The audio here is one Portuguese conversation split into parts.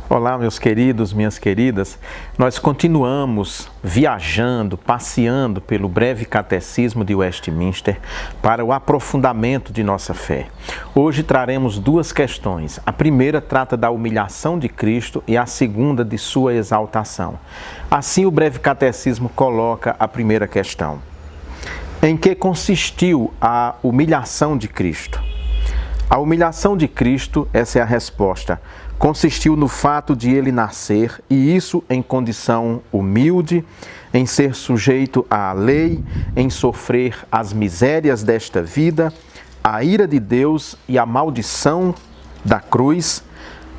Olá, meus queridos, minhas queridas. Nós continuamos viajando, passeando pelo breve catecismo de Westminster para o aprofundamento de nossa fé. Hoje traremos duas questões. A primeira trata da humilhação de Cristo e a segunda de sua exaltação. Assim, o breve catecismo coloca a primeira questão. Em que consistiu a humilhação de Cristo? A humilhação de Cristo, essa é a resposta, consistiu no fato de ele nascer, e isso em condição humilde, em ser sujeito à lei, em sofrer as misérias desta vida, a ira de Deus e a maldição da cruz,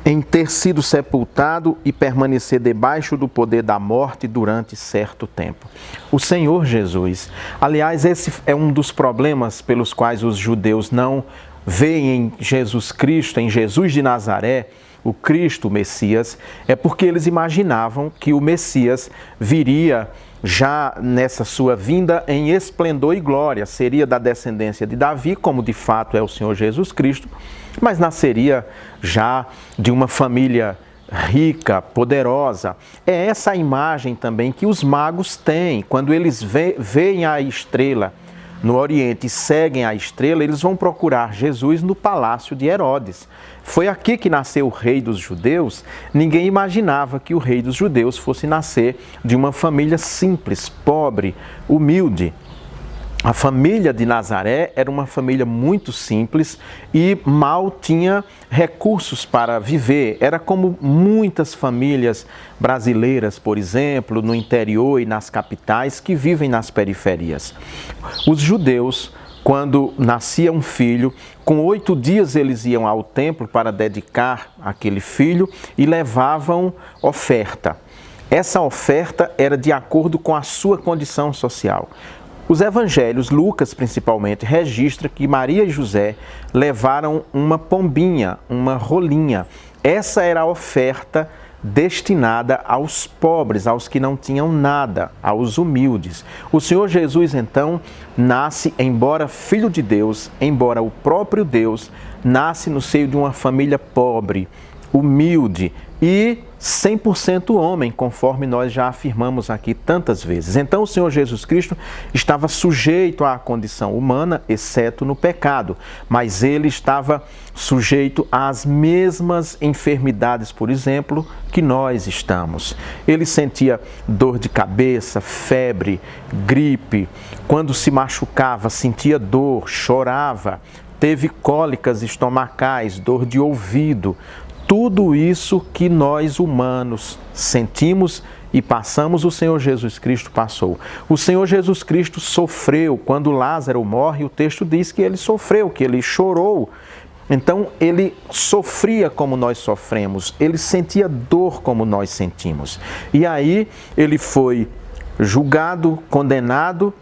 em ter sido sepultado e permanecer debaixo do poder da morte durante certo tempo. O Senhor Jesus, aliás, esse é um dos problemas pelos quais os judeus não veem em Jesus Cristo, em Jesus de Nazaré, o Cristo, o Messias, é porque eles imaginavam que o Messias viria já nessa sua vinda em esplendor e glória, seria da descendência de Davi, como de fato é o Senhor Jesus Cristo, mas nasceria já de uma família rica, poderosa. É essa a imagem também que os magos têm, quando eles veem a estrela no Oriente e seguem a estrela, eles vão procurar Jesus no palácio de Herodes. Foi aqui que nasceu o rei dos judeus. Ninguém imaginava que o rei dos judeus fosse nascer de uma família simples, pobre, humilde. A família de Nazaré era uma família muito simples e mal tinha recursos para viver. Era como muitas famílias brasileiras, por exemplo, no interior e nas capitais, que vivem nas periferias. Os judeus, quando nascia um filho, com 8 dias eles iam ao templo para dedicar aquele filho e levavam oferta. Essa oferta era de acordo com a sua condição social. Os evangelhos, Lucas principalmente, registra que Maria e José levaram uma pombinha, uma rolinha. Essa era a oferta destinada aos pobres, aos que não tinham nada, aos humildes. O Senhor Jesus, então, nasce, embora filho de Deus, embora o próprio Deus, nasce no seio de uma família pobre, humilde e 100% homem, conforme nós já afirmamos aqui tantas vezes. Então o Senhor Jesus Cristo estava sujeito à condição humana, exceto no pecado, mas ele estava sujeito às mesmas enfermidades, por exemplo, que nós estamos. Ele sentia dor de cabeça, febre, gripe, quando se machucava, sentia dor, chorava, teve cólicas estomacais, dor de ouvido. Tudo isso que nós humanos sentimos e passamos, o Senhor Jesus Cristo passou. O Senhor Jesus Cristo sofreu. Quando Lázaro morre, o texto diz que ele sofreu, que ele chorou. Então, ele sofria como nós sofremos, ele sentia dor como nós sentimos. E aí, ele foi julgado, condenado,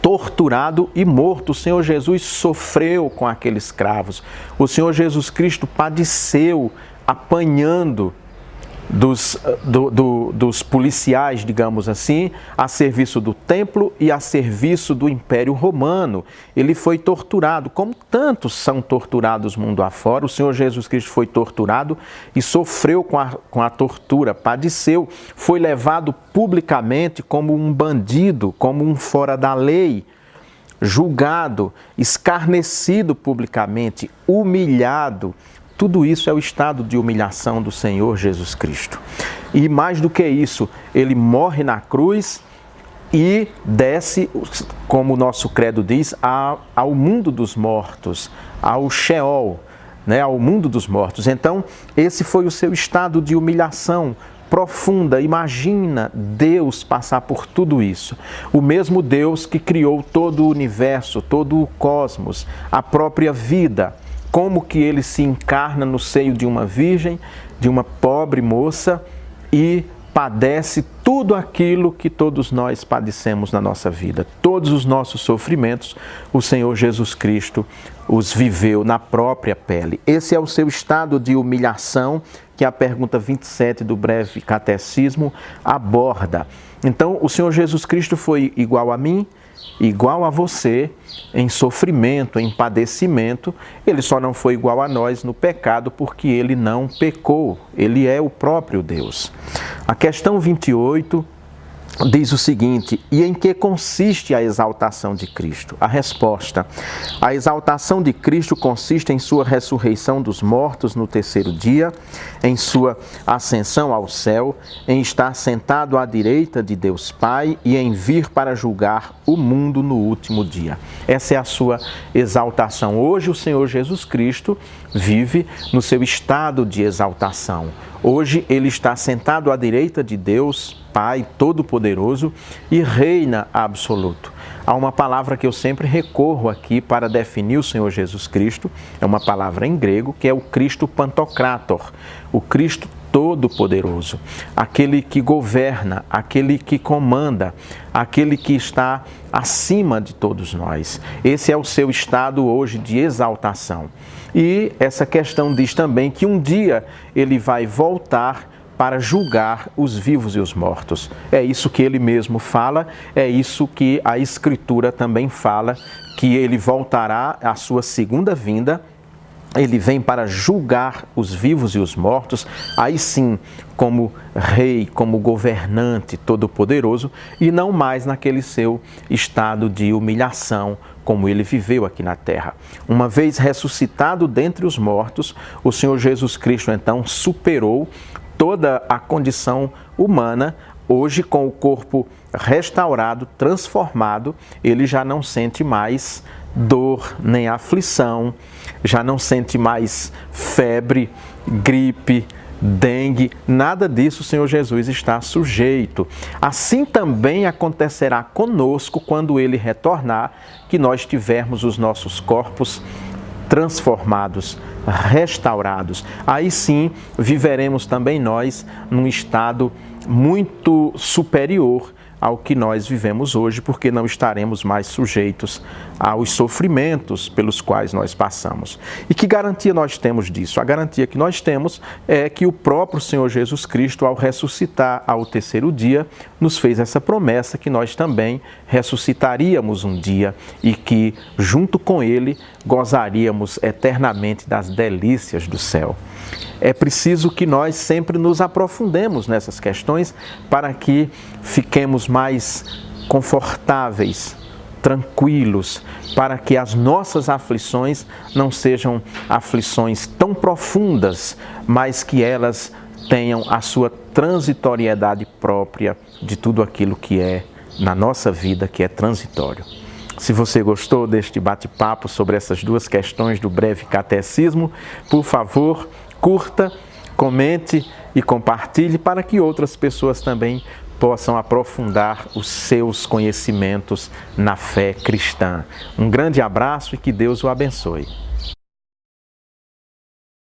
torturado e morto. O Senhor Jesus sofreu com aqueles cravos. O Senhor Jesus Cristo padeceu apanhando dos policiais, digamos assim, a serviço do templo e a serviço do Império Romano. Ele foi torturado, como tantos são torturados mundo afora. O Senhor Jesus Cristo foi torturado e sofreu com a tortura, padeceu, foi levado publicamente como um bandido, como um fora da lei, julgado, escarnecido publicamente, humilhado. Tudo isso é o estado de humilhação do Senhor Jesus Cristo. E mais do que isso, ele morre na cruz e desce, como o nosso credo diz, ao mundo dos mortos, ao Sheol, ao mundo dos mortos. Então, esse foi o seu estado de humilhação profunda. Imagina Deus passar por tudo isso. O mesmo Deus que criou todo o universo, todo o cosmos, a própria vida. Como que ele se encarna no seio de uma virgem, de uma pobre moça e padece tudo aquilo que todos nós padecemos na nossa vida. Todos os nossos sofrimentos, o Senhor Jesus Cristo os viveu na própria pele. Esse é o seu estado de humilhação que a pergunta 27 do breve catecismo aborda. Então, o Senhor Jesus Cristo foi igual a mim igual a você em sofrimento, em padecimento. Ele só não foi igual a nós no pecado porque ele não pecou. Ele é o próprio Deus. A questão 28 diz o seguinte: e em que consiste a exaltação de Cristo? A resposta: a exaltação de Cristo consiste em sua ressurreição dos mortos no terceiro dia, em sua ascensão ao céu, em estar sentado à direita de Deus Pai e em vir para julgar o mundo no último dia. Essa é a sua exaltação. Hoje o Senhor Jesus Cristo vive no seu estado de exaltação. Hoje ele está sentado à direita de Deus Pai Todo-Poderoso e reina absoluto. Há uma palavra que eu sempre recorro aqui para definir o Senhor Jesus Cristo, é uma palavra em grego, que é o Cristo Pantocrator, o Cristo Todo-Poderoso, aquele que governa, aquele que comanda, aquele que está acima de todos nós. Esse é o seu estado hoje de exaltação. E essa questão diz também que um dia ele vai voltar para julgar os vivos e os mortos. É isso que ele mesmo fala, é isso que a Escritura também fala, que ele voltará à sua segunda vinda. Ele vem para julgar os vivos e os mortos, aí sim, como rei, como governante todo-poderoso, e não mais naquele seu estado de humilhação, como ele viveu aqui na terra. Uma vez ressuscitado dentre os mortos, o Senhor Jesus Cristo então superou toda a condição humana. Hoje, com o corpo restaurado, transformado, ele já não sente mais dor nem aflição, já não sente mais febre, gripe, dengue, nada disso o Senhor Jesus está sujeito. Assim também acontecerá conosco quando ele retornar, que nós tivermos os nossos corpos transformados, restaurados. Aí sim viveremos também nós num estado muito superior ao que nós vivemos hoje, porque não estaremos mais sujeitos aos sofrimentos pelos quais nós passamos. E que garantia nós temos disso? A garantia que nós temos é que o próprio Senhor Jesus Cristo, ao ressuscitar ao terceiro dia, nos fez essa promessa que nós também ressuscitaríamos um dia e que, junto com Ele, gozaríamos eternamente das delícias do céu. É preciso que nós sempre nos aprofundemos nessas questões para que fiquemos mais confortáveis, tranquilos, para que as nossas aflições não sejam aflições tão profundas, mas que elas tenham a sua transitoriedade própria de tudo aquilo que é na nossa vida, que é transitório. Se você gostou deste bate-papo sobre essas duas questões do breve catecismo, por favor, curta, comente e compartilhe para que outras pessoas também possam aprofundar os seus conhecimentos na fé cristã. Um grande abraço e que Deus o abençoe.